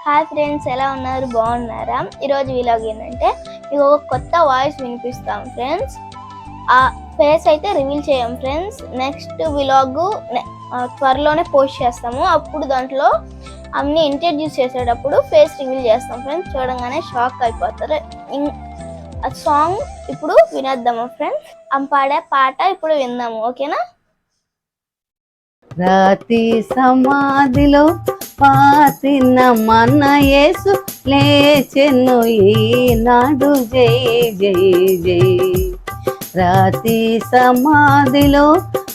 Hi friends, ఎలా ఉన్నారు? బాగున్నారా? ఈరోజు వీలాగ్ ఏంటంటే మీకు ఒక కొత్త వాయిస్ వినిపిస్తాం ఫ్రెండ్స్. ఆ ఫేస్ అయితే రివీల్ చేయం ఫ్రెండ్స్. నెక్స్ట్ వీలాగ్ త్వరలోనే పోస్ట్ చేస్తాము. అప్పుడు దాంట్లో అన్ని ఇంట్రడ్యూస్ చేసేటప్పుడు ఫేస్ రివీల్ చేస్తాం ఫ్రెండ్స్. చూడంగానే షాక్ అయిపోతారు. ఆ సాంగ్ ఇప్పుడు వినేద్దాము ఫ్రెండ్స్. పాడే పాట ఇప్పుడు విందాము, ఓకేనా? రాతి సమాధిలో పాతిన మన యేసు లేచెను ఈనాడు జై జై జై. రాతి సమాధిలో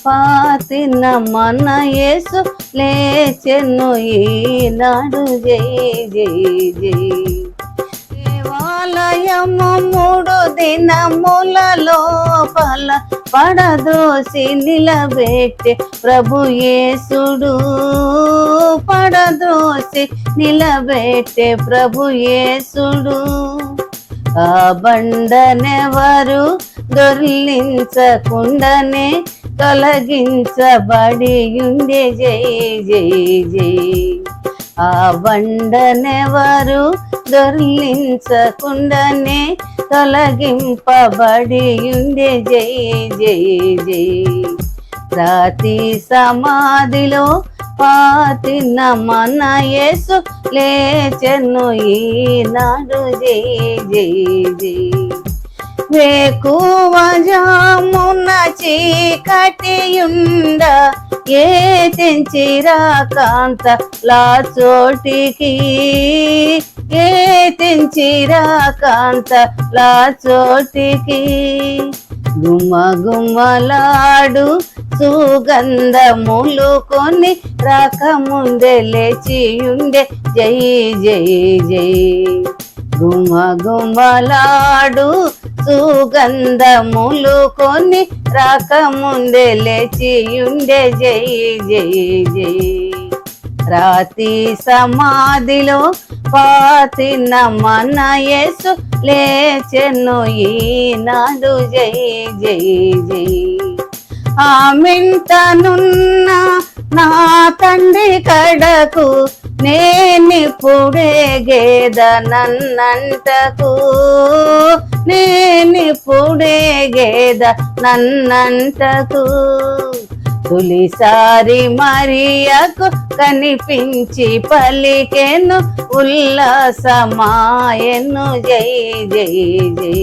పాతిన మన యేసు లేచెను ఈనాడు జై జై జై. దేవాలయము 3 దినముల లోపల పడదోసి నిలబెట్టే ప్రభు యేసుడు, పడదోసి నిలబెట్టే ప్రభు యేసుడు. ఆ బండనెవరు దొర్లించకుండానే తొలగించబడి ఉండే జై జై జై. ఆ బండనెవరు దొర్లించకుండానే తొలగింపబడి ఉండే జై జై జై. రాతి సమాధిలో పాతిన మన యేసు లేచెను ఈనాడు జై జై జై. వేకువజామున చీకటియుండ ఏ తెంచిరా కాంత లా చోటికి, ఏ తెంచిరా కాంత లా చోటికి. గుమ గుమలాడు సుగంధములు కొని రాకముందే లేచియుండే జై జై జై. గుమ గుమలాడు సుగంధములు కొని రాకముందే లేచియుండే జై జై జై. రాతి సమాధిలో పాతిన మన యేసు లేచెను ఈనాడు జై జై జై. ఆమింటనున్న నా తండ్రి కడకు నేనిప్పుడే గేద నన్నంటకు, నేనిప్పుడే గేద నన్నంటకు. తొలిసారి మరియకు కనిపించి పలికెను ఉల్లాసమాయను జై జై జై.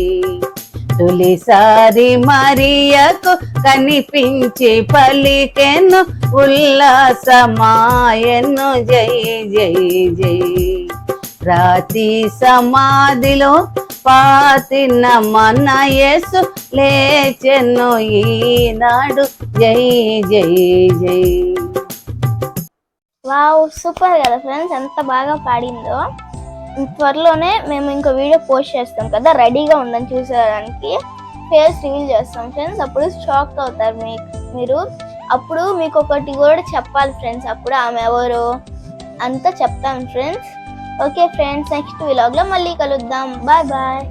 తొలిసారి మరియకు కనిపించి పలికెను ఉల్లాసమాయను జై జై జై. రాతి సమాధిలో పాతిన మన యేసు లేచెను ఈనాడు జై జై జై. వావ్, సూపర్ కదా ఫ్రెండ్స్, ఎంత బాగా పాడిందో. త్వరలోనే మేము ఇంకో వీడియో పోస్ట్ చేస్తాం కదా, రెడీగా ఉందని చూసేదానికి. ఫేస్ రివీల్ చేస్తాం ఫ్రెండ్స్. అప్పుడు షాక్ అవుతారు మీరు. అప్పుడు మీకు ఒకటి కూడా చెప్పాలి ఫ్రెండ్స్. అప్పుడు ఆమె ఎవరు అంతా చెప్తాం ఫ్రెండ్స్. ఓకే ఫ్రెండ్స్, నెక్స్ట్ వ్లాగ్లో మళ్ళీ కలుద్దాం. Bye bye.